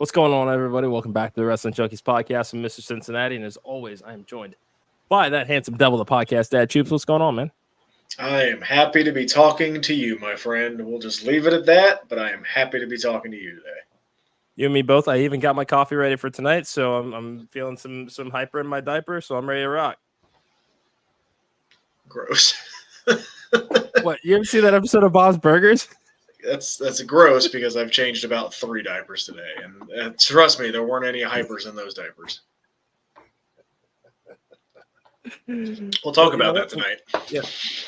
What's going on, everybody? Welcome back to the Wrestling Junkies podcast. I'm Mr. Cincinnati, and as always, I am joined by that handsome devil, the podcast dad, Choops. What's going on, man? I am happy to be talking to you, my friend. We'll just leave it at that, but I am happy to be talking to you today. You and me both. I even got my coffee ready for tonight, so I'm feeling some hyper in my diaper, so I'm ready to rock. Gross. What, you ever see that episode of Bob's Burgers? That's gross because I've changed about 3 diapers today, and trust me, there weren't any hypers in those diapers. We'll talk about that tonight. Yeah,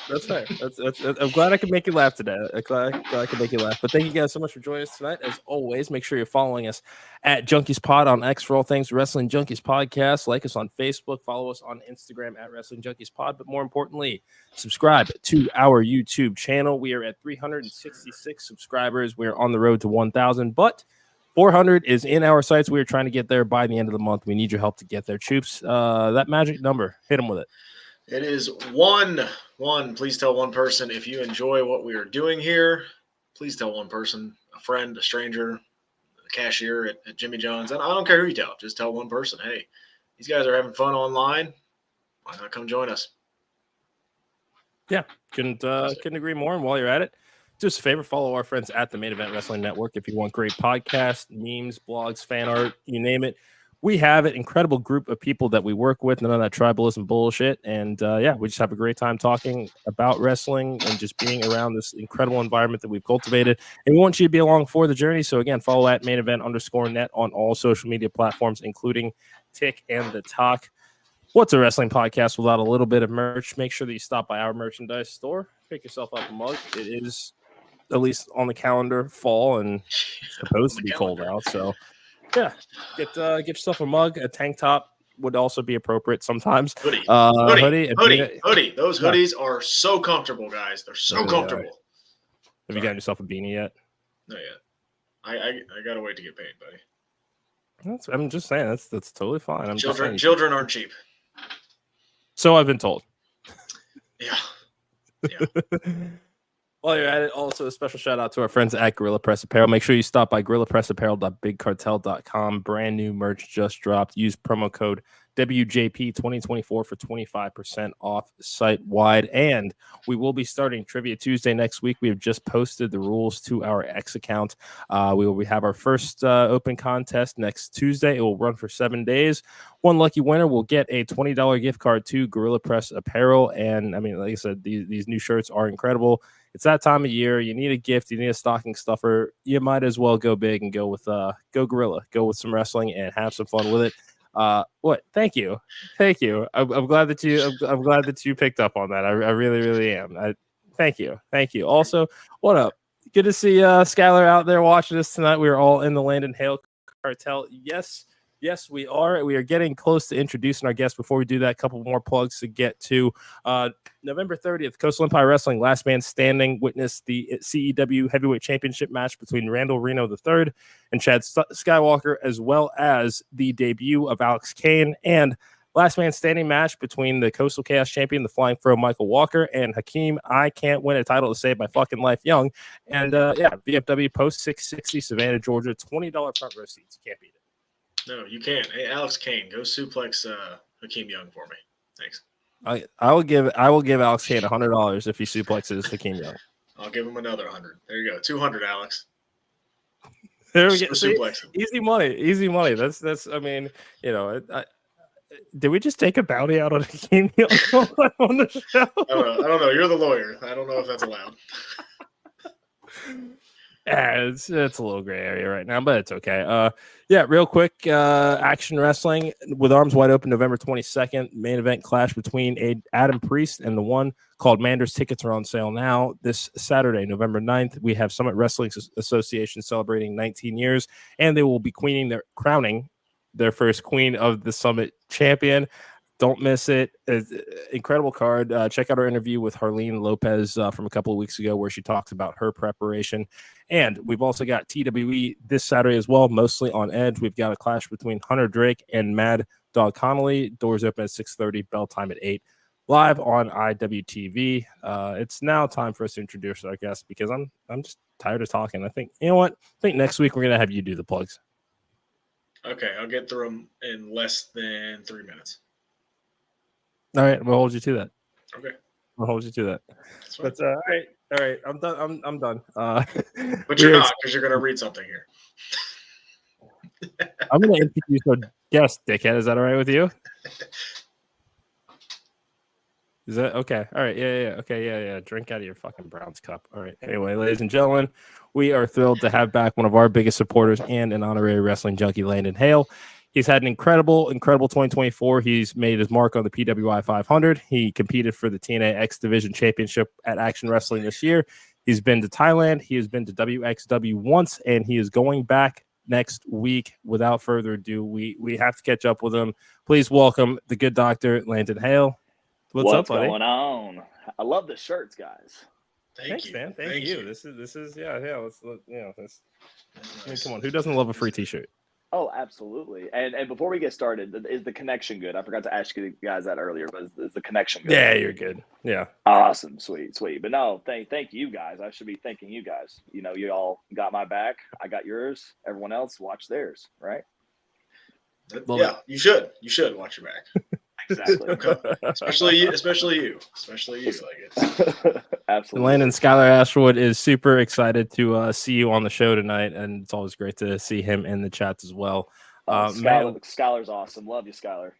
that's fair. That's I'm glad I could make you laugh today. I'm glad I could make you laugh. But thank you guys so much for joining us tonight. As always, make sure you're following us at Junkies Pod on X for all things Wrestling Junkies Podcast. Like us on Facebook. Follow us on Instagram at Wrestling Junkies Pod. But more importantly, subscribe to our YouTube channel. We are at 366 subscribers. We are on the road to 1,000, but 400 is in our sights. We are trying to get there by the end of the month. We need your help to get there, Choops. That magic number, hit them with it. It is one. Please tell one person if you enjoy what we are doing here. Please tell one person, a friend, a stranger, a cashier at Jimmy John's. I don't care who you tell. Just tell one person, hey, these guys are having fun online. Why not come join us? Yeah, couldn't agree more. And while you're at it, do us a favor, follow our friends at the Main Event Wrestling Network. If you want great podcasts, memes, blogs, fan art, you name it, we have an incredible group of people that we work with. None of that tribalism bullshit. And we just have a great time talking about wrestling and just being around this incredible environment that we've cultivated. And we want you to be along for the journey. So again, follow at Main Event _net on all social media platforms, including Tick and the Talk. What's a wrestling podcast without a little bit of merch? Make sure that you stop by our merchandise store. Pick yourself up a mug. It is, at least on the calendar, fall and supposed to be cold out. So, yeah, get yourself a mug. A tank top would also be appropriate sometimes. Hoodie. Hoodie. Those hoodies are so comfortable, guys. They're so comfortable. Have you gotten yourself a beanie yet? Not yet. I gotta wait to get paid, buddy. I'm just saying that's totally fine. Children aren't cheap. So I've been told. Yeah. While you're at it, also a special shout out to our friends at Gorilla Press Apparel. Make sure you stop by gorillapressapparel.bigcartel.com. Brand new merch just dropped. Use promo code WJP2024 for 25% off site-wide. And we will be starting Trivia Tuesday next week. We have just posted the rules to our X account. We will have our first open contest next Tuesday. It will run for 7 days. One lucky winner will get a $20 gift card to Gorilla Press Apparel. And I mean, like I said, these new shirts are incredible. It's that time of year. You need a gift. You need a stocking stuffer. You might as well go big and go with go Gorilla. Go with some wrestling and have some fun with it. What? Thank you. I'm glad that you picked up on that. I really, really am. Thank you. Also, what up? Good to see Skylar out there watching us tonight. We are all in the Landon Hale cartel. Yes, we are. We are getting close to introducing our guests. Before we do that, a couple more plugs to get to. November 30th, Coastal Empire Wrestling, Last Man Standing, witnessed the CEW Heavyweight Championship match between Randall Reno III and Chad Skywalker, as well as the debut of Alex Kane, and Last Man Standing match between the Coastal Chaos Champion, the Flying Fro Michael Walker, and Hakeem I Can't Win a Title to Save My Fucking Life Young. And VFW Post 660, Savannah, Georgia, $20 front row seats. You can't beat it. No, you can't. Hey, Alex Kane, go suplex Hakeem Young for me. Thanks. I will give Alex Kane $100 if he suplexes Hakeem Young. I'll give him another 100. There you go, 200, Alex. There we go. Easy money. That's. I mean, did we just take a bounty out on Hakeem Young on the show? I don't know. You're the lawyer. I don't know if that's allowed. Yeah, it's a little gray area right now, but it's okay. Real quick, Action Wrestling with Arms Wide Open, November 22nd. Main event clash between Adam Priest and the one called Manders. Tickets are on sale now. This Saturday, November 9th, we have Summit Wrestling Association celebrating 19 years, and they will be crowning their first Queen of the Summit champion. Don't miss it. It's an incredible card. Check out our interview with Harleen Lopez from a couple of weeks ago where she talks about her preparation. And we've also got TWE this Saturday as well, mostly on Edge. We've got a clash between Hunter Drake and Mad Dog Connolly. Doors open at 6:30, bell time at 8. Live on IWTV. It's now time for us to introduce our guest because I'm just tired of talking. I think, you know what? I think next week we're going to have you do the plugs. Okay, I'll get through them in less than 3 minutes. All right, we'll hold you to that. Okay, We'll hold you to that. that's fine. But all right. I'm done. I'm done. But you're not, because you're going to read something here. I'm going to introduce our guest, dickhead. Is that all right with you? Is that okay? All right. Yeah. Okay. Yeah. Drink out of your fucking Browns cup. All right. Anyway, ladies and gentlemen, we are thrilled to have back one of our biggest supporters and an honorary wrestling junkie, Landon Hale. He's had an incredible 2024. He's made his mark on the PWI 500. He competed for the TNA X Division Championship at Action Wrestling this year. He's been to Thailand. He has been to WXW once, and he is going back next week. Without further ado, we have to catch up with him. Please welcome the good doctor, Landon Hale. What's up, buddy? Going on? I love the shirts, guys. Thank you, man. Thank you. This is yeah. Let's Nice. I mean, come on. Who doesn't love a free T-shirt? Oh, absolutely. And before we get started, is the connection good? I forgot to ask you guys that earlier, but is the connection good? Yeah, you're good. Yeah. Awesome, sweet. But no, thank you guys. I should be thanking you guys. You know, you all got my back. I got yours. Everyone else watch theirs, right? Yeah, you should. You should watch your back. Exactly. Okay. Especially you. Like Absolutely. Landon Skylar Ashwood is super excited to see you on the show tonight, and it's always great to see him in the chats as well. Skylar's awesome. Love you, Skylar.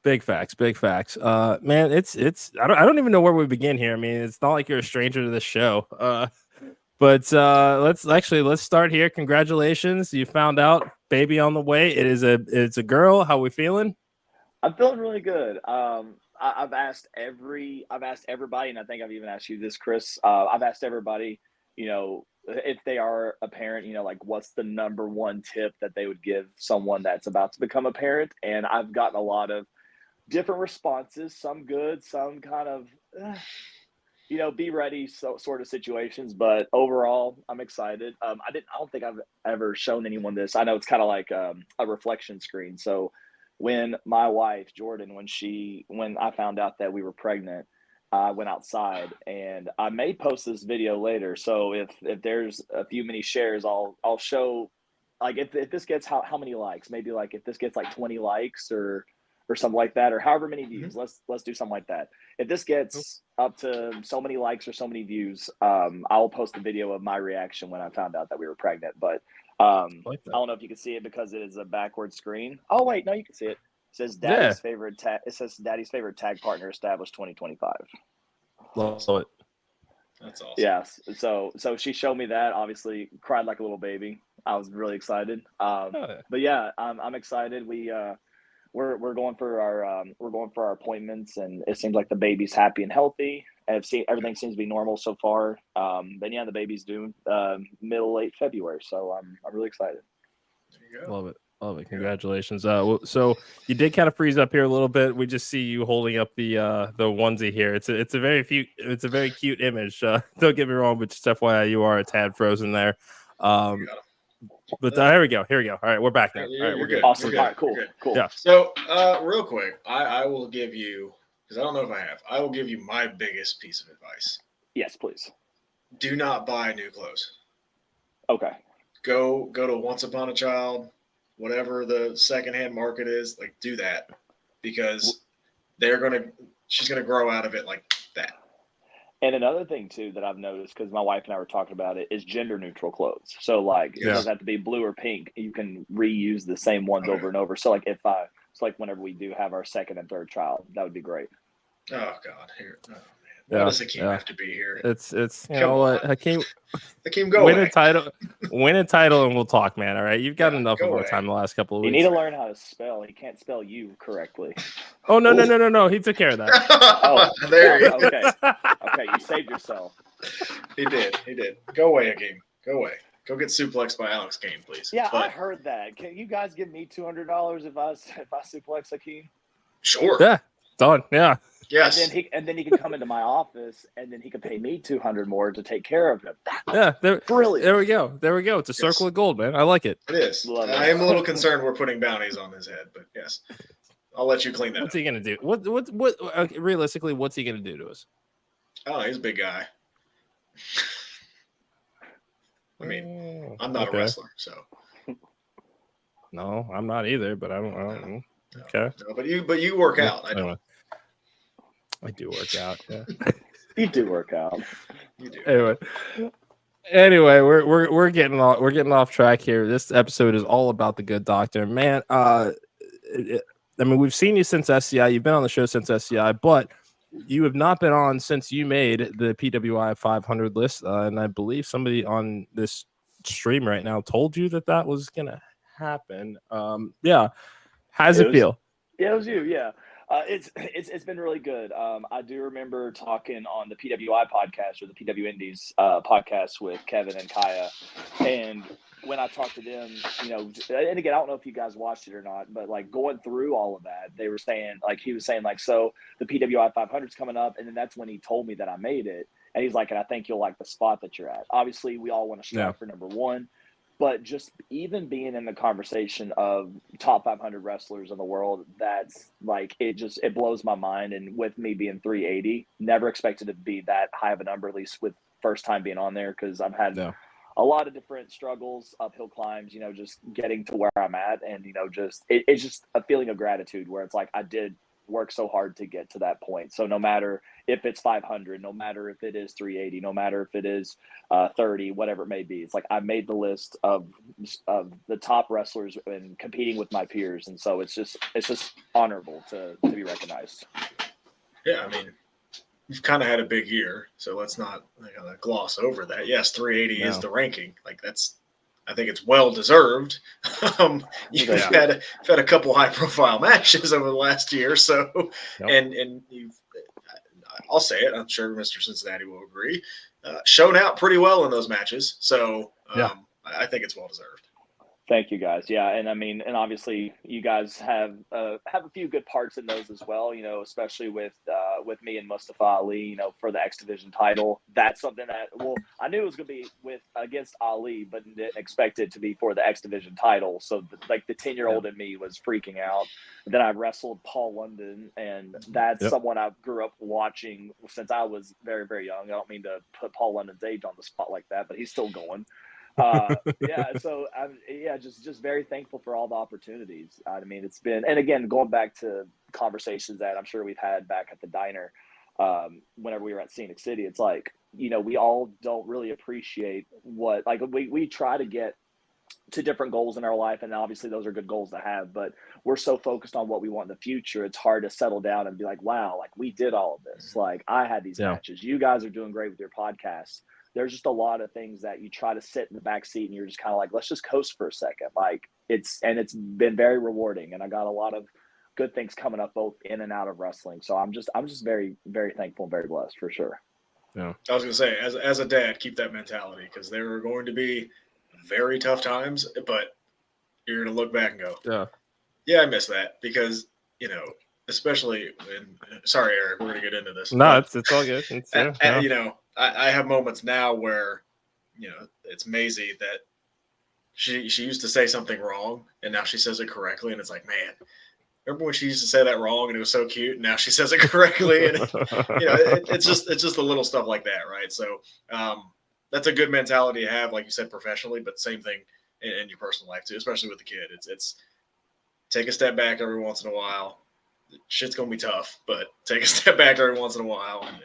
Big facts. Man, it's I don't even know where we begin here. I mean, it's not like you're a stranger to this show. But let's start here. Congratulations, you found out baby on the way. It's a girl. How we feeling? I'm feeling really good. I've asked everybody, and I think I've even asked you this, Chris. I've asked everybody, you know, if they are a parent, you know, like what's the number one tip that they would give someone that's about to become a parent? And I've gotten a lot of different responses, some good, some kind of, you know, be ready sort of situations. But overall, I'm excited. I don't think I've ever shown anyone this. I know it's kind of like a reflection screen. So when my wife, Jordan, when I found out that we were pregnant, I went outside, and I may post this video later. So if there's a few many shares, I'll show, like if this gets how many likes, maybe like if this gets like 20 likes or something like that, or however many views, let's do something like that. If this gets up to so many likes or so many views, I'll post a video of my reaction when I found out that we were pregnant. But I don't know if you can see it because it is a backward screen. Oh wait, no, you can see it. It says Daddy's favorite tag. It says Daddy's favorite tag partner established 2025. Love it. That's awesome. Yes. So she showed me that. Obviously, cried like a little baby. I was really excited. But yeah, I'm excited. We're going for our appointments, and it seems like the baby's happy and healthy. And everything seems to be normal so far. Then yeah, the baby's due late February, so I'm really excited. There you go. Love it. Congratulations. So you did kind of freeze up here a little bit. We just see you holding up the onesie here. It's a very cute image. Don't get me wrong, but just FYI, you are a tad frozen there. But here we go. All right, we're back now. All right, we're good. Awesome. Good. All right, cool. Yeah. So, real quick, I will give you, because I don't know if I have. I will give you my biggest piece of advice. Yes, please. Do not buy new clothes. Okay. Go to Once Upon a Child, whatever the secondhand market is. Like, do that, because she's gonna grow out of it like that. And another thing too that I've noticed, because my wife and I were talking about it, is gender neutral clothes. So like it doesn't have to be blue or pink. You can reuse the same ones over and over. So like whenever we do have our second and third child, that would be great. Oh God, here. Oh man, why does Hakeem have to be here? It's you know what, Hakeem, go win a title, and we'll talk, man. All right, you've got enough of our time the last couple of weeks. You need to learn how to spell. He can't spell you correctly. Oh no, he took care of that. Oh, there you go. Okay, you saved yourself. He did. Go away, Hakeem. Go away. Go get suplexed by Alex Kane, please. Yeah, I heard that. Can you guys give me $200 if I suplex Hakeem? Sure. Yeah, done. Yeah. Yes. And then he can come into my office, and then he can pay me $200 more to take care of him. Brilliant. There we go. It's a circle of gold, man. I like it. It is. I am a little concerned we're putting bounties on his head, but yes, I'll let you clean that. What's he gonna do? What? Realistically, what's he gonna do to us? Oh, he's a big guy. I mean, I'm not a wrestler, so. No, I'm not either, but I don't know. Okay. No, but you work out. I don't. I do work out. Yeah. You do work out. You do. Anyway, we're getting off track here. This episode is all about the Good Doctor, man. I mean, we've seen you since SCI. You've been on the show since SCI, but you have not been on since you made the PWI 500 list. And I believe somebody on this stream right now told you that was gonna happen. Yeah. How's it feel? Yeah, it was you. Yeah. It's been really good. I do remember talking on the PWI podcast or the PW Indies podcast with Kevin and Kaya, and when I talked to them, and again, I don't know if you guys watched it or not, but like going through all of that, they were saying, like, he was saying, like, so the PWI 500 is coming up, and then that's when he told me that I made it, and he's like, and I think you'll like the spot that you're at. Obviously, we all want to strive for number one. But just even being in the conversation of top 500 wrestlers in the world, that's like, it blows my mind. And with me being 380, never expected to be that high of a number, at least with first time being on there, because I've had a lot of different struggles, uphill climbs, just getting to where I'm at. And, it's just a feeling of gratitude where it's like I did work so hard to get to that point. So no matter if it's 500, no matter if it is 380, no matter if it is 30, whatever it may be, it's like I made the list of the top wrestlers and competing with my peers, and so it's just honorable to be recognized. Yeah, I mean, you've kind of had a big year, so let's not gloss over that. Yes, 380 is the ranking. Like I think it's well deserved. You've had a couple high profile matches over the last year, so and you've, I'll say it, I'm sure Mr. Cincinnati will agree, shown out pretty well in those matches. So I think it's well deserved. Thank you, guys. Yeah, and I mean, and obviously, you guys have a few good parts in those as well. Especially with me and Mustafa Ali. For the X Division title, that's something that I knew it was going to be against Ali, but didn't expect it to be for the X Division title. So the 10-year-old in me was freaking out. Then I wrestled Paul London, and that's someone I grew up watching since I was very, very young. I don't mean to put Paul London's age on the spot like that, but he's still going. So I'm just very thankful for all the opportunities. I mean, it's been, and again, going back to conversations that I'm sure we've had back at the diner, whenever we were at Scenic City, it's like, we all don't really appreciate what, like, we try to get to different goals in our life, and obviously those are good goals to have, but we're so focused on what we want in the future, it's hard to settle down and be like, wow, like we did all of this. Like I had these matches. You guys are doing great with your podcast. There's just a lot of things that you try to sit in the back seat and you're just kind of like, let's just coast for a second. Like it's been very rewarding, and I got a lot of good things coming up both in and out of wrestling. So I'm just very, very thankful and very blessed for sure. Yeah. I was going to say, as a dad, keep that mentality, because there are going to be very tough times, but you're going to look back and go, yeah, I miss that, because, especially sorry, Eric, we're going to get into this. No, it's all good. I have moments now where, it's Maisie that she used to say something wrong, and now she says it correctly, and it's like, man, remember when she used to say that wrong and it was so cute, and now she says it correctly, and it's just the little stuff like that, right? So that's a good mentality to have, like you said, professionally, but same thing in your personal life too, especially with the kid. It's take a step back every once in a while. Shit's gonna be tough, but take a step back every once in a while, and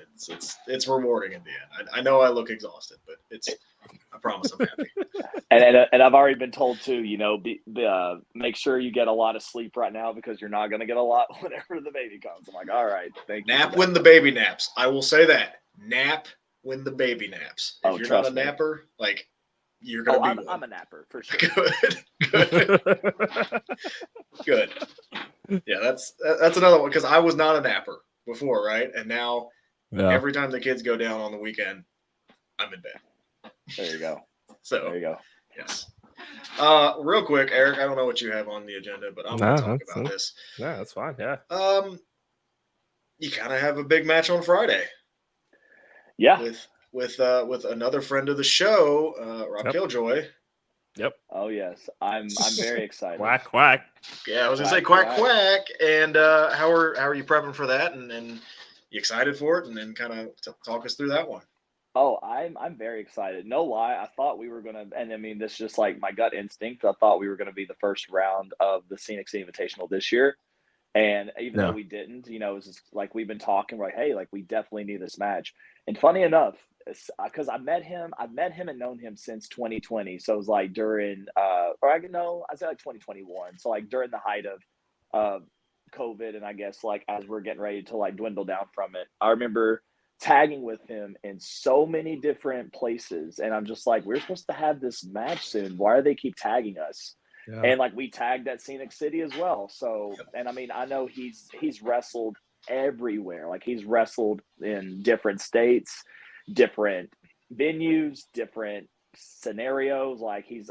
it's rewarding in the end. I know I look exhausted, but I promise I'm happy. and I've already been told too, make sure you get a lot of sleep right now, because you're not gonna get a lot whenever the baby comes. I'm like, all right, thank you. Nap when the baby naps. I will say that. Nap when the baby naps. If you're not a napper, like, you're gonna be. I'm a napper for sure. Good. Yeah, that's another one, because I was not a napper before, right? And now every time the kids go down on the weekend, I'm in bed. There you go. So there you go. Yes. Real quick, Eric, I don't know what you have on the agenda, but I'm going to talk about this. Yeah, that's fine. Yeah. You kind of have a big match on Friday. Yeah. With another friend of the show, Rob Killjoy. Yep. Oh yes, I'm very excited. Quack quack. Yeah, I was gonna say quack quack. And how are you prepping for that? And you excited for it? And then kind of talk us through that one. Oh, I'm very excited. No lie, I thought we were gonna, and I mean, this is just like my gut instinct. I thought we were gonna be the first round of the Scenic City Invitational this year. And even though No. we didn't, it was just like we've been talking, we're like, hey, like we definitely need this match. And funny enough, because I've met him and known him since 2020. So it was like during, or I know I say like 2021. So like during the height of uh, COVID, and I guess like as we're getting ready to like dwindle down from it, I remember tagging with him in so many different places, and I'm just like, we're supposed to have this match soon. Why do they keep tagging us? Yeah. And like we tagged at Scenic City as well. So, and I mean, I know he's wrestled everywhere. Like he's wrestled in different states, different venues, different scenarios. Like he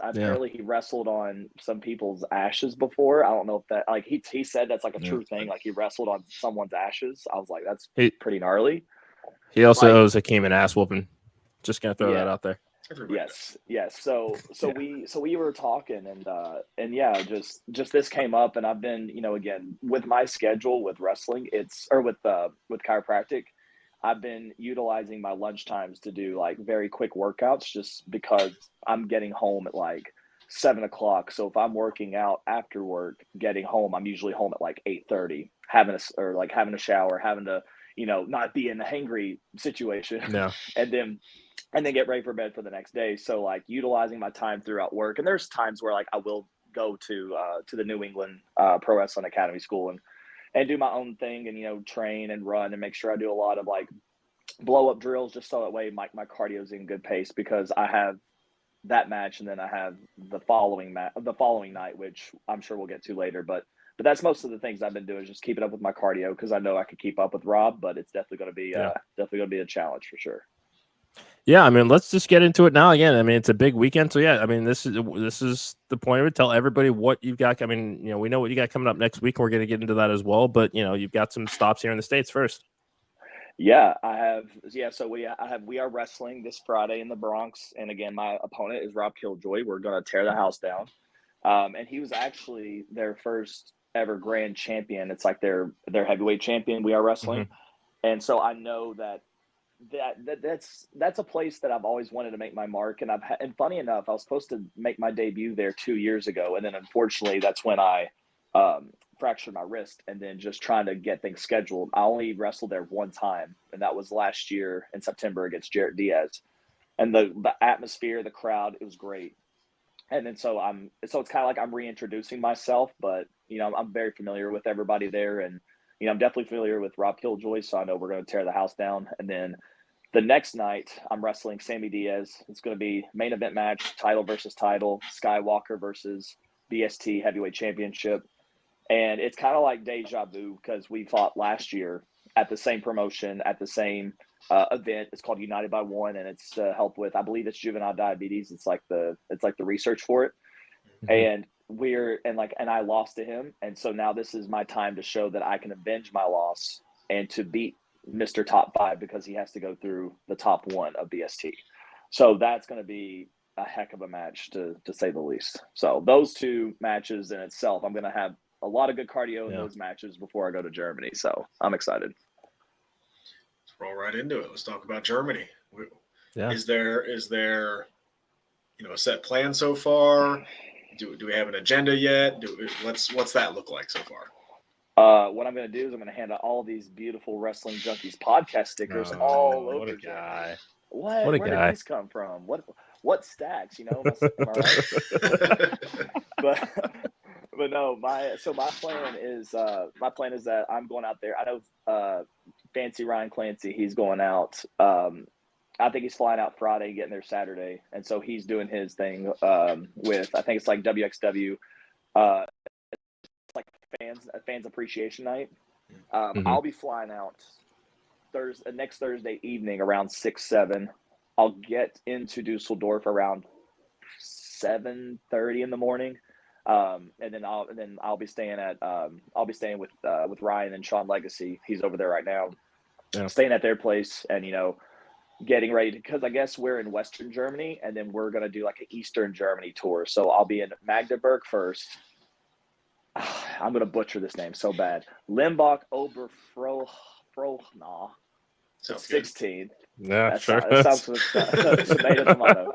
wrestled on some people's ashes before. I don't know if that like he said that's like a true thing. Like he wrestled on someone's ashes. I was like, that's pretty gnarly. He also Like, owes Hakeem an ass whooping. Just gonna throw that out there. Yes. So we were talking, and yeah, just this came up, and I've been, again, with my schedule with wrestling, with chiropractic, I've been utilizing my lunch times to do like very quick workouts just because I'm getting home at like 7 o'clock. So if I'm working out after work, getting home, I'm usually home at like 8:30, having a shower, having to, not be in the hangry situation. No. and then get ready for bed for the next day. So like utilizing my time throughout work. And there's times where like I will go to the New England Pro Wrestling Academy school and do my own thing and, train and run and make sure I do a lot of like blow up drills just so that way my cardio is in good pace, because I have that match and then I have the following night, which I'm sure we'll get to later. But that's most of the things I've been doing is just keeping up with my cardio, because I know I could keep up with Rob, but it's definitely going to be a challenge for sure. Yeah, I mean, let's just get into it now. Again, I mean, it's a big weekend, so yeah, I mean, this is the point of it. Tell everybody what you've got. I mean, we know what you got coming up next week. We're going to get into that as well, but you've got some stops here in the States first. Yeah, I have. Yeah, so we are wrestling this Friday in the Bronx, and again, my opponent is Rob Killjoy. We're going to tear the house down, and he was actually their first ever grand champion. It's like their heavyweight champion. We are wrestling, and so I know that's a place that I've always wanted to make my mark, and and funny enough, I was supposed to make my debut there 2 years ago, and then unfortunately that's when I fractured my wrist, and then just trying to get things scheduled. I only wrestled there one time, and that was last year in September against Jarrett Diaz, and the atmosphere, the crowd, it was great. And then so it's kind of like I'm reintroducing myself, but I'm very familiar with everybody there, and I'm definitely familiar with Rob Killjoy, so I know we're going to tear the house down. And then the next night, I'm wrestling Sammy Diaz. It's going to be main event match, title versus title, Skywalker versus BST heavyweight championship. And it's kind of like deja vu, because we fought last year at the same promotion, at the same event. It's called United by One, and it's to help with, I believe it's juvenile diabetes. It's like the research for it. And and I lost to him. And so now this is my time to show that I can avenge my loss and to beat Mr. Top 5, because he has to go through the top 1 of BST. So that's going to be a heck of a match to say the least. So those two matches in itself, I'm going to have a lot of good cardio in those matches before I go to Germany. So I'm excited. Let's roll right into it. Let's talk about Germany. Yeah. Is there a set plan so far? Do we have an agenda yet? What's that look like so far? What I'm going to do is I'm going to hand out all these beautiful Wrestling Junkies podcast stickers all over. What a guy! Where did these come from? What stacks? Am I right? but no, my plan is that I'm going out there. I know Fancy Ryan Clancy, he's going out. I think he's flying out Friday, getting there Saturday, and so he's doing his thing with, I think it's like WXW. It's like fans appreciation night. I'll be flying out next Thursday evening around 6-7. I'll get into Dusseldorf around 7:30 in the morning, and then I'll be staying with Ryan and Sean Legacy. He's over there right now, staying at their place, and getting ready, because I guess we're in Western Germany, and then we're gonna do like an Eastern Germany tour. So I'll be in Magdeburg first. I'm gonna butcher this name so bad. Limbach Oberfrohna. Sounds the good. 16th. Yeah, That sure. sounds tomato, tomato.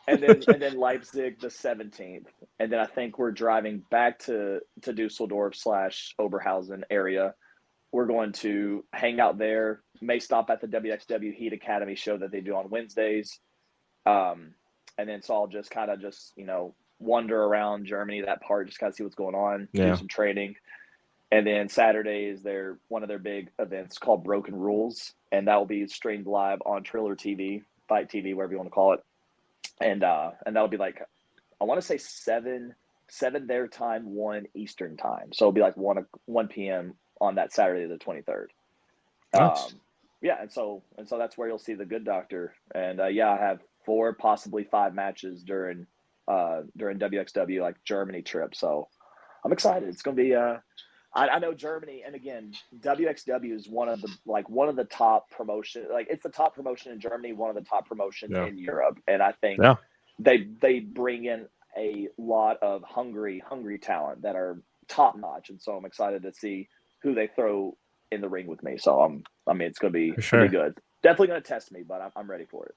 And then Leipzig the 17th. And then I think we're driving back to Dusseldorf / Oberhausen area. We're going to hang out there, may stop at the WXW Heat Academy show that they do on Wednesdays. And then so I'll just kind of wander around Germany, that part, just kind of see what's going on, do some training. And then Saturday is one of their big events called Broken Rules, and that will be streamed live on Triller TV, Fight TV, whatever you want to call it. And that'll be like, I want to say 7 their time, 1 Eastern time. So it'll be like 1 p.m. on that Saturday the 23rd. Nice. Yeah, and so that's where you'll see the Good Doctor. And I have 4, possibly 5 matches during WXW like Germany trip. So I'm excited. It's gonna be I know Germany, and again, WXW is one of the top promotion. Like, it's the top promotion in Germany, one of the top promotions in Europe, and I think they bring in a lot of hungry talent that are top notch, and so I'm excited to see who they throw in the ring with me. So it's gonna be good. Definitely gonna test me, but I'm ready for it.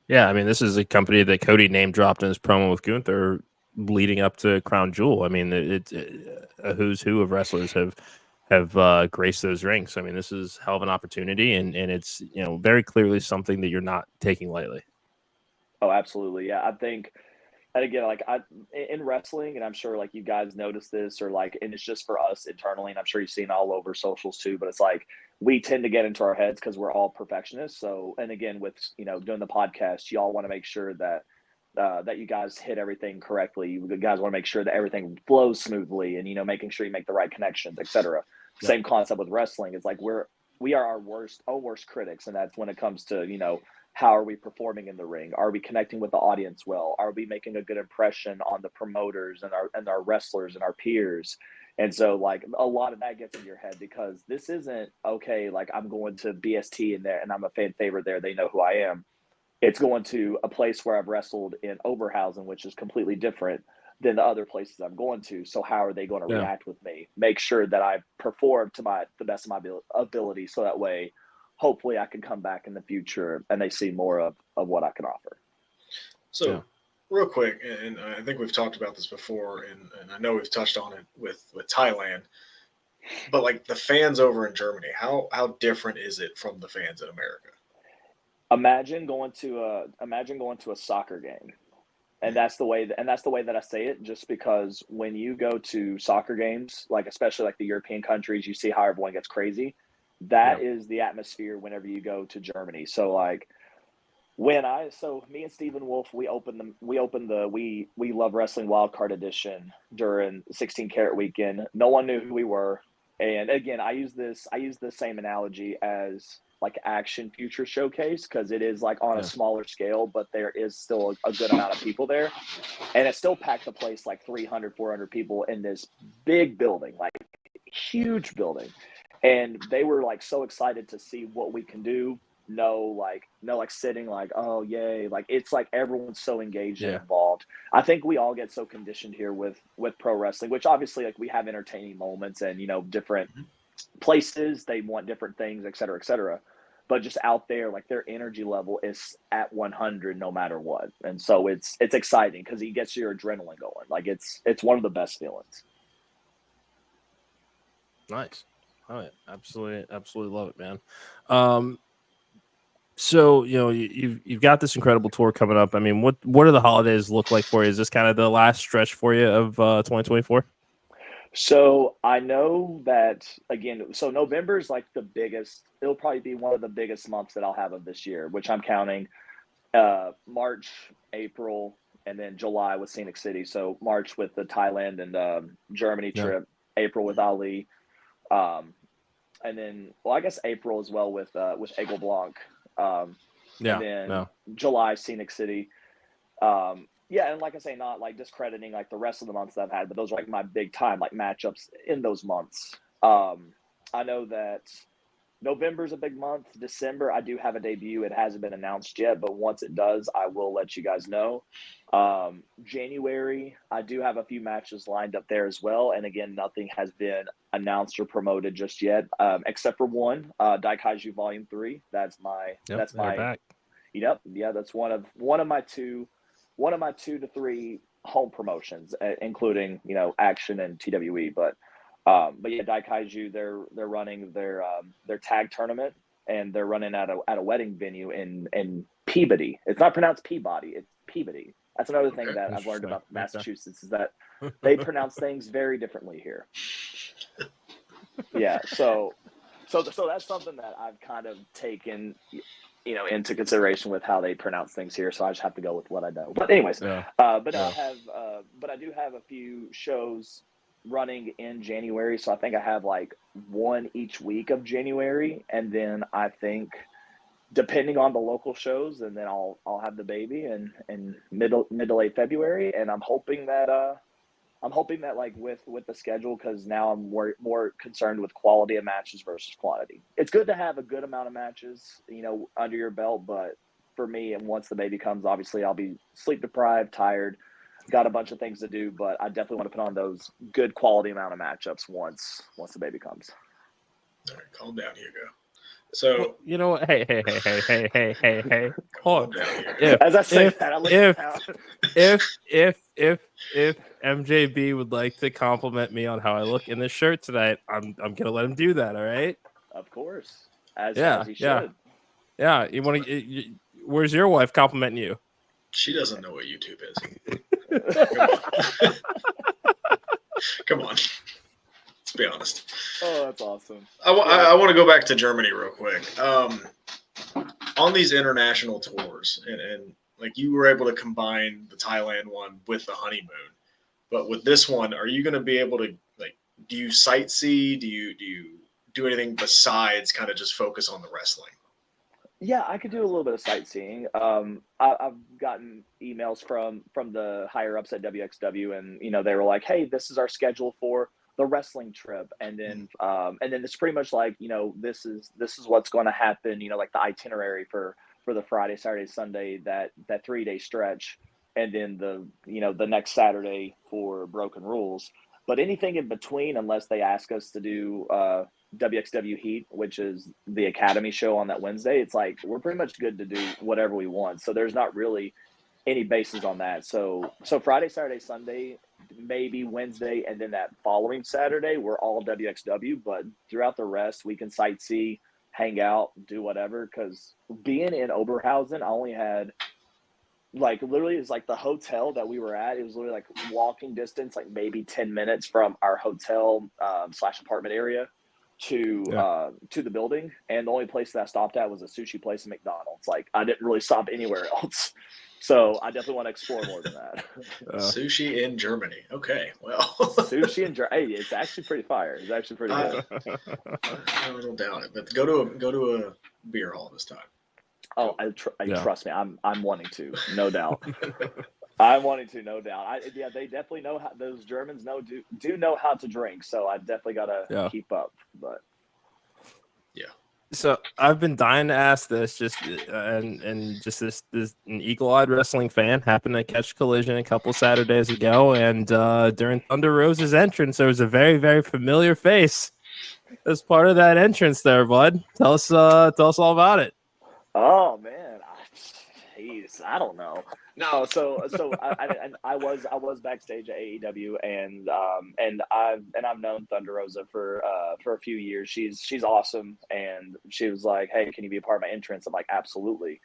Yeah, I mean, this is a company that Cody name dropped in his promo with Gunther leading up to Crown Jewel. I mean, it's a who's who of wrestlers have graced those rings. I mean, this is hell of an opportunity, and it's very clearly something that you're not taking lightly. Oh, absolutely, yeah. I think, and again, like in wrestling, and I'm sure like you guys notice this, or like, and it's just for us internally, and I'm sure you've seen all over socials too. But it's like we tend to get into our heads because we're all perfectionists. So, and again, with doing the podcast, y'all want to make sure that that you guys hit everything correctly. You guys want to make sure that everything flows smoothly, and making sure you make the right connections, etc. Yeah. Same concept with wrestling. It's like we are our worst critics, and that's when it comes to how are we performing in the ring? Are we connecting with the audience well? Are we making a good impression on the promoters and our wrestlers and our peers? And so, like, a lot of that gets in your head, because this isn't okay. Like, I'm going to BST in there and I'm a fan favorite there. They know who I am. It's going to a place where I've wrestled in Oberhausen, which is completely different than the other places I'm going to. So how are they going to react with me? Make sure that I perform to the best of my ability, so that way, hopefully, I can come back in the future and they see more of what I can offer. So, real quick, and I think we've talked about this before, and I know we've touched on it with Thailand, but like the fans over in Germany, how different is it from the fans in America? Imagine going to a soccer game. And that's the way that I say it, just because when you go to soccer games, like especially like the European countries, you see how everyone gets crazy. That is the atmosphere whenever you go to Germany. So like me and Stephen Wolf, we opened the We Love Wrestling Wildcard Edition during 16 Karat weekend. No one knew who we were. And again, I use the same analogy as like Action Future Showcase, because it is like on a smaller scale, but there is still a good amount of people there. And it still packed the place like 300, 400 people in this big building, like huge building. And they were like so excited to see what we can do. No sitting like, oh yay. Like, it's like everyone's so engaged and involved. I think we all get so conditioned here with pro wrestling, which obviously like we have entertaining moments and different places, they want different things, et cetera, et cetera. But just out there, like, their energy level is at 100 no matter what. And so it's exciting because it gets your adrenaline going. Like, it's one of the best feelings. Nice. Oh yeah, absolutely love it, man. So you've got this incredible tour coming up. I mean, what do the holidays look like for you? Is this kind of the last stretch for you of 2024? So I know that, again, so November is like the biggest. It'll probably be one of the biggest months that I'll have of this year, which I'm counting March, April, and then July with Scenic City. So March with the Thailand and Germany trip, April with Ali, and then, well, I guess April as well with Aigle Blanc. And then July, Scenic City. And like I say, not like discrediting like the rest of the months that I've had, but those are like my big time like matchups in those months. I know that November's a big month. December, I do have a debut. It hasn't been announced yet, but once it does, I will let you guys know. January, I do have a few matches lined up there as well. And again, nothing has been announced or promoted just yet, except for one, Daikaiju Volume 3. That's my back. Yep, yeah, that's one of my two to three home promotions, including Action and TWE. But yeah, Daikaiju, they're running their tag tournament, and they're running at a wedding venue in Peabody. It's not pronounced Peabody, it's Peabody. That's another thing that I've learned about Massachusetts is that they pronounce things very differently here. Yeah, so that's something that I've kind of taken into consideration with how they pronounce things here. So I just have to go with what I know. But anyways, but I do have a few shows running in January. So I think I have like one each week of January, and then I think depending on the local shows, and then I'll have the baby in mid to late February, and I'm hoping that like with the schedule, because now I'm more concerned with quality of matches versus quantity. It's good to have a good amount of matches, under your belt, but for me, and once the baby comes, obviously I'll be sleep deprived, tired, got a bunch of things to do, but I definitely want to put on those good quality amount of matchups once the baby comes. All right, calm down, Hugo. So well, you know what? Hey. Hold on. As I say that, I look down. If MJB would like to compliment me on how I look in this shirt tonight, I'm gonna let him do that. All right. Of course. As he yeah. should. Yeah. You want to? Where's your wife complimenting you? She doesn't know what YouTube is. Come on. Let's be honest. Oh, that's awesome. I want to go back to Germany real quick. On these international tours, and like you were able to combine the Thailand one with the honeymoon, but with this one, are you going to be able to, like, do you sightsee? Do you do anything besides kind of just focus on the wrestling? Yeah, I could do a little bit of sightseeing. I've gotten emails from the higher ups at WXW, and they were like, "Hey, this is our schedule for the wrestling trip," and then it's pretty much like this is what's going to happen. Like the itinerary for the Friday, Saturday, Sunday, that 3-day stretch, and then the next Saturday for Broken Rules. But anything in between, unless they ask us to do WXW Heat, which is the Academy show on that Wednesday, it's like we're pretty much good to do whatever we want. So there's not really any basis on that. So Friday, Saturday, Sunday, maybe Wednesday, and then that following Saturday, we're all WXW. But throughout the rest, we can sightsee, hang out, do whatever. Because being in Oberhausen, I only had literally, it's like the hotel that we were at. It was literally like walking distance, like maybe 10 minutes from our hotel / apartment area to the building. And the only place that I stopped at was a sushi place in McDonald's. Like I didn't really stop anywhere else. So I definitely want to explore more than that. Sushi in Germany. Okay, well. Sushi in Germany. Hey, it's actually pretty fire. It's actually pretty good. I don't doubt it. But go to a beer hall this time. Oh, trust me. I'm wanting to, no doubt. I'm wanting to, no doubt. They definitely know how those Germans do know how to drink. So I definitely gotta keep up. But yeah. So I've been dying to ask this, just this an eagle-eyed wrestling fan happened to catch Collision a couple Saturdays ago, and during Thunder Rosa's entrance, there was a very, very familiar face as part of that entrance there, bud. Tell us all about it. Oh man, I don't know. No, so I was backstage at AEW, and I've known Thunder Rosa for a few years. She's awesome, and she was like, "Hey, can you be a part of my entrance?" I'm like, "Absolutely."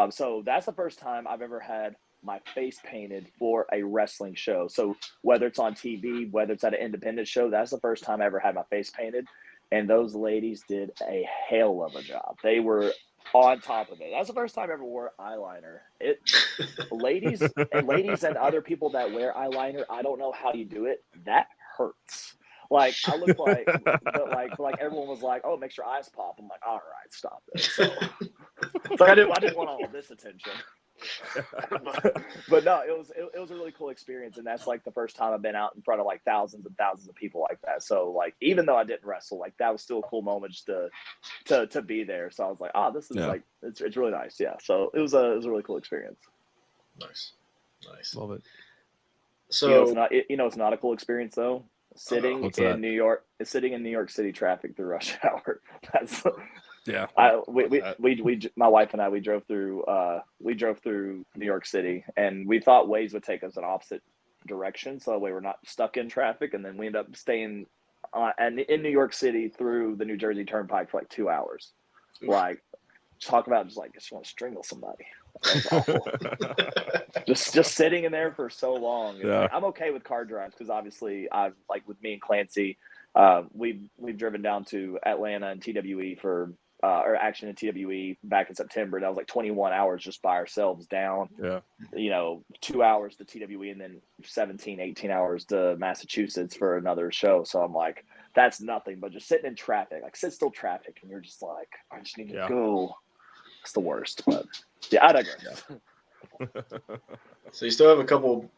So that's the first time I've ever had my face painted for a wrestling show. So whether it's on TV, whether it's at an independent show, that's the first time I ever had my face painted. And those ladies did a hell of a job. They were on top of it. That's the first time I ever wore eyeliner. Ladies and other people that wear eyeliner, I don't know how you do it. That hurts. Like I look like everyone was like, "Oh, it makes your eyes pop." I'm like, "All right, stop this." So I didn't want all this attention. but no, it was a really cool experience, and that's like the first time I've been out in front of like thousands and thousands of people like that. So like even though I didn't wrestle, like that was still a cool moment just to be there. So I was like, oh, this is like it's really nice. Yeah. So it was a really cool experience. Nice. Love it. So it's not a cool experience though. Sitting in New York City traffic through rush hour. That's my wife and I we drove through New York City, and we thought Waze would take us in opposite direction so that way we're not stuck in traffic, and then we end up staying in New York City through the New Jersey Turnpike for like 2 hours. Oof. Like talk about just like I just want to strangle somebody. That was awful. just sitting in there for so long. Like, I'm okay with car drives because obviously I've like with me and Clancy, we've driven down to Atlanta and TWE for or Action and TWE back in September. That was like 21 hours just by ourselves down. Yeah. 2 hours to TWE and then 17, 18 hours to Massachusetts for another show. So I'm like, that's nothing but just sitting in traffic, like sit still traffic, and you're just like, I just need to go. It's the worst, but yeah, I digress. So you still have a couple,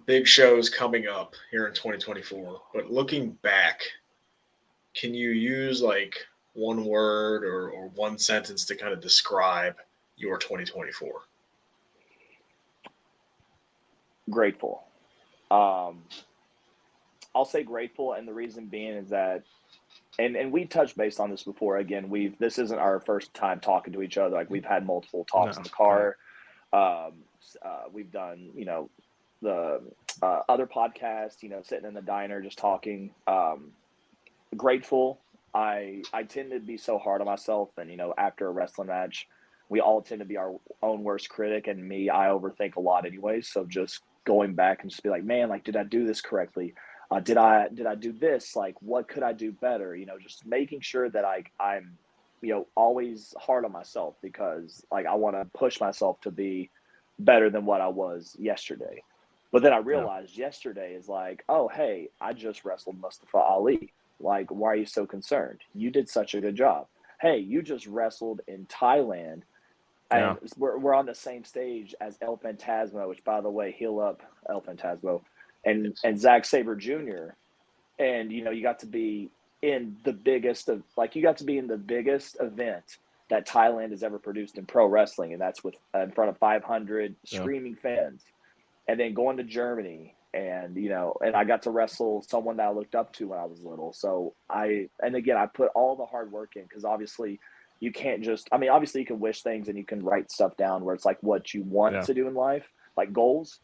big shows coming up here in 2024. But looking back, can you use like one word or one sentence to kind of describe your 2024? Grateful. I'll say grateful, and the reason being is that, and we touched base on this before. Again, this isn't our first time talking to each other. Like we've had multiple talks in the car. We've done, the other podcast, sitting in the diner just talking. Grateful. I tend to be so hard on myself, and after a wrestling match, we all tend to be our own worst critic, and me, I overthink a lot anyways. So just going back and just be like, man, like, did I do this correctly? Did I do this? Like, what could I do better? Just making sure that I'm, always hard on myself, because like I want to push myself to be better than what I was yesterday. But then I realized yesterday is like, oh, hey, I just wrestled Mustafa Ali. Like, why are you so concerned? You did such a good job. Hey, you just wrestled in Thailand. And we're on the same stage as El Phantasmo, which, by the way, heal up El Phantasmo, and Zack Sabre Jr. And, you got to be in the biggest event that Thailand has ever produced in pro wrestling. And that's in front of 500 screaming fans. And then going to Germany, and and I got to wrestle someone that I looked up to when I was little. So I put all the hard work in, because obviously you can't obviously you can wish things and you can write stuff down where it's like what you want to do in life, like goals,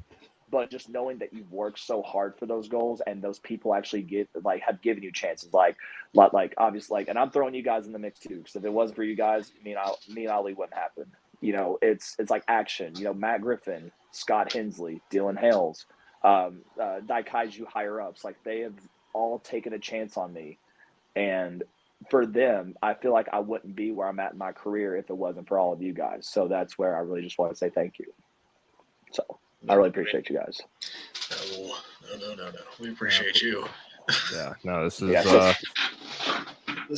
but just knowing that you've worked so hard for those goals, and those people actually have given you chances, like obviously, and I'm throwing you guys in the mix too, because if it wasn't for you guys, me and Ali wouldn't happen. It's like Action, Matt Griffin, Scott Hensley, Dylan Hales, Daikaiju higher ups, like they have all taken a chance on me, and for them, I feel like I wouldn't be where I'm at in my career if it wasn't for all of you guys. So that's where I really just want to say thank you. So I really appreciate you guys. No. We appreciate you. Yeah. No, this is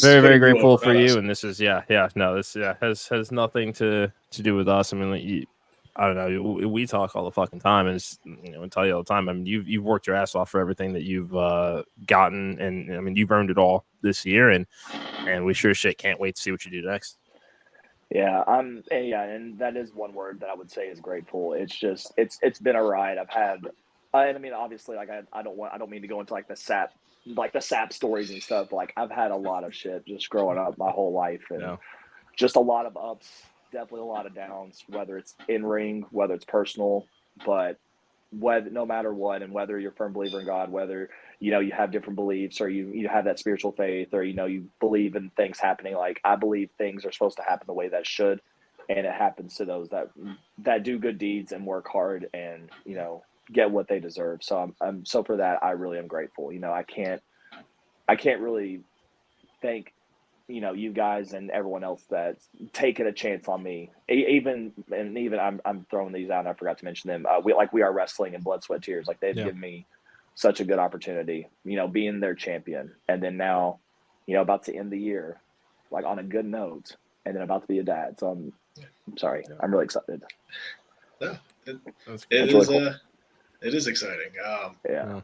very, very grateful for you. And this is, this has nothing to do with us. I mean, I don't know. We talk all the fucking time, and I tell you all the time. I mean, you've worked your ass off for everything that you've gotten, and I mean, you've earned it all this year, and we sure as shit can't wait to see what you do next. Yeah, and that is one word that I would say is grateful. It's just it's been a ride. I've had, and I mean, obviously, like I don't mean to go into like the sap stories and stuff. Like I've had a lot of shit just growing up my whole life, and just a lot of ups. Definitely a lot of downs, whether it's in ring, whether it's personal, but no matter what, and whether you're a firm believer in God, whether you have different beliefs, or you have that spiritual faith, or you believe in things happening. Like I believe things are supposed to happen the way that should, and it happens to those that do good deeds and work hard and get what they deserve. So I'm so for that I really am grateful. I can't really thank you guys and everyone else that's taken a chance on me. Even I'm throwing these out, and I forgot to mention them. We are wrestling in Blood, Sweat, Tears. Like they've given me such a good opportunity, being their champion, and then now, about to end the year, like on a good note, and then about to be a dad. So I'm sorry, I'm really excited. Yeah, That's it cool. is. It is exciting. Yeah.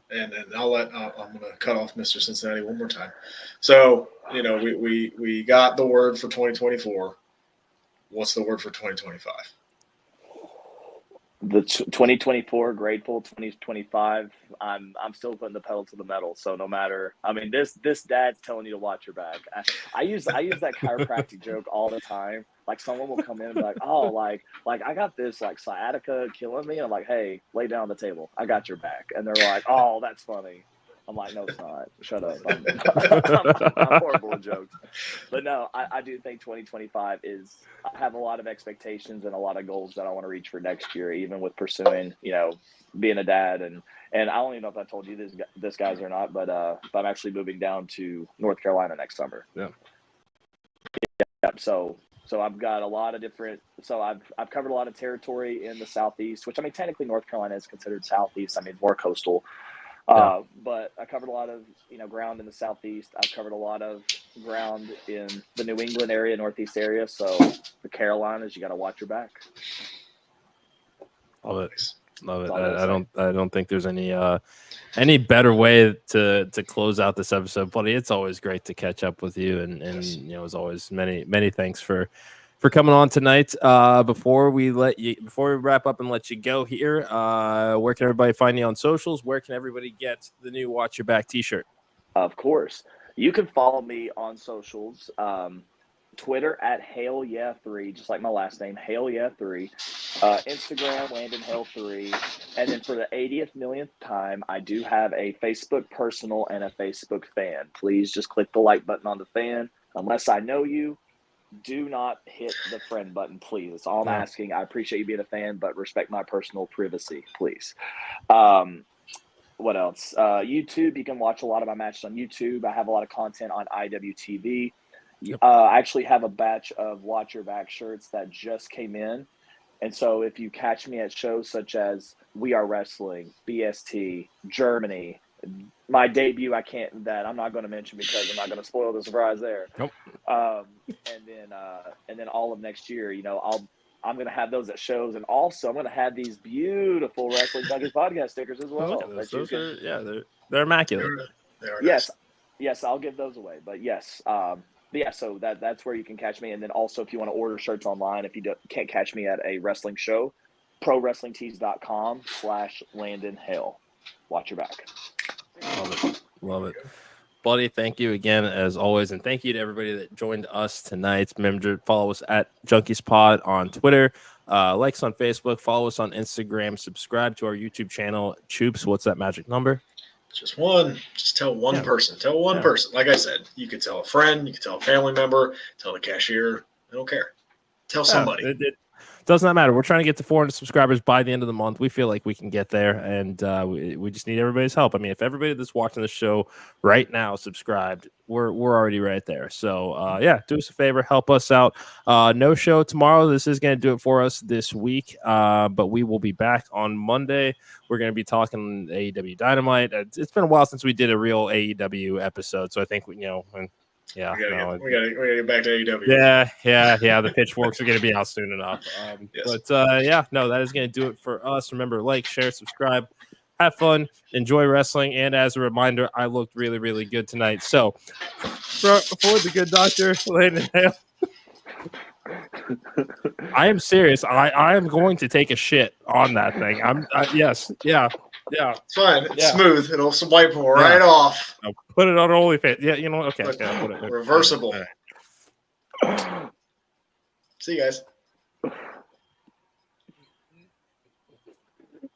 And I'm going to cut off Mr. Cincinnati one more time. So we got the word for 2024. What's the word for 2025? The 2024 grateful, 2025 I'm still putting the pedal to the metal, so no matter, I mean, this dad's telling you to watch your back. I use that chiropractic joke all the time. Like, someone will come in and be like, oh, like I got this like sciatica killing me, and I'm like, hey, lay down on the table, I got your back. And they're like, oh, that's funny. I'm like, no, it's not. Shut up. I'm horrible with jokes. But no, I do think 2025 is, I have a lot of expectations and a lot of goals that I want to reach for next year, even with pursuing, being a dad. And I don't even know if I told you this guys or not, but I'm actually moving down to North Carolina next summer. Yeah. So I've got a lot of different, so I've covered a lot of territory in the Southeast, which, I mean, technically North Carolina is considered Southeast. I mean, more coastal. But I covered a lot of, ground in the Southeast. I've covered a lot of ground in the New England area, Northeast area. So the Carolinas, you got to watch your back. Love it. I don't think there's any better way to close out this episode, buddy. It's always great to catch up with you, and as always, many thanks for coming on tonight. Before we wrap up and let you go here, where can everybody find you on socials? Where can everybody get the new Watch Your Back t-shirt? Of course, you can follow me on socials. Twitter at Hale Yeah 3, just like my last name, Hale Yeah 3. Instagram, Landon Hale 3. And then for the 80th millionth time, I do have a Facebook personal and a Facebook fan. Please just click the like button on the fan. Unless I know you, do not hit the friend button, please. That's all I'm asking. I appreciate you being a fan, but respect my personal privacy, please. What else? YouTube, you can watch a lot of my matches on YouTube. I have a lot of content on IWTV. Yep. I actually have a batch of Watch Your Back shirts that just came in. And so if you catch me at shows such as We Are Wrestling, BST, Germany, my debut, I'm not going to mention because I'm not going to spoil the surprise there. Nope. And then all of next year, I'm going to have those at shows, and also I'm going to have these beautiful Wrestling Junkies podcast stickers as well. They're immaculate. Yes, I'll give those away. But yes, so that's where you can catch me. And then also, if you want to order shirts online, if you can't catch me at a wrestling show, prowrestlingtees.com/Landon Hale. Watch your back. Love it. Buddy, thank you again, as always. And thank you to everybody that joined us tonight. Remember to follow us at JunkiesPod on Twitter. Like us on Facebook. Follow us on Instagram. Subscribe to our YouTube channel. Choops, what's that magic number? Just one. Just tell one person. Tell one person. Like I said, you could tell a friend. You could tell a family member. Tell the cashier. I don't care. Tell somebody. It does not matter. We're trying to get to 400 subscribers by the end of the month. We feel like we can get there, and we just need everybody's help. I mean, if everybody that's watching the show right now subscribed, we're already right there. So, do us a favor. Help us out. No show tomorrow. This is going to do it for us this week, but we will be back on Monday. We're going to be talking AEW Dynamite. It's been a while since we did a real AEW episode, so I think, yeah, we gotta get back to AEW. Yeah. The pitchforks are gonna be out soon enough. But that is gonna do it for us. Remember, like, share, subscribe, have fun, enjoy wrestling, and as a reminder, I looked really, really good tonight. So, for the good doctor, Landon Hale, I am serious. I am going to take a shit on that thing. Yes. It's fine. It's smooth. It'll wipe right off. I'll put it on OnlyFans. Yeah, you know what? Okay. I'll put it. Reversible. Right. See you guys.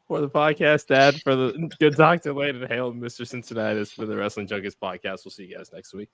For the podcast, Dad, for the good Dr. Landon Hale and Mr. Cincinnati, for the Wrestling Junkies podcast. We'll see you guys next week.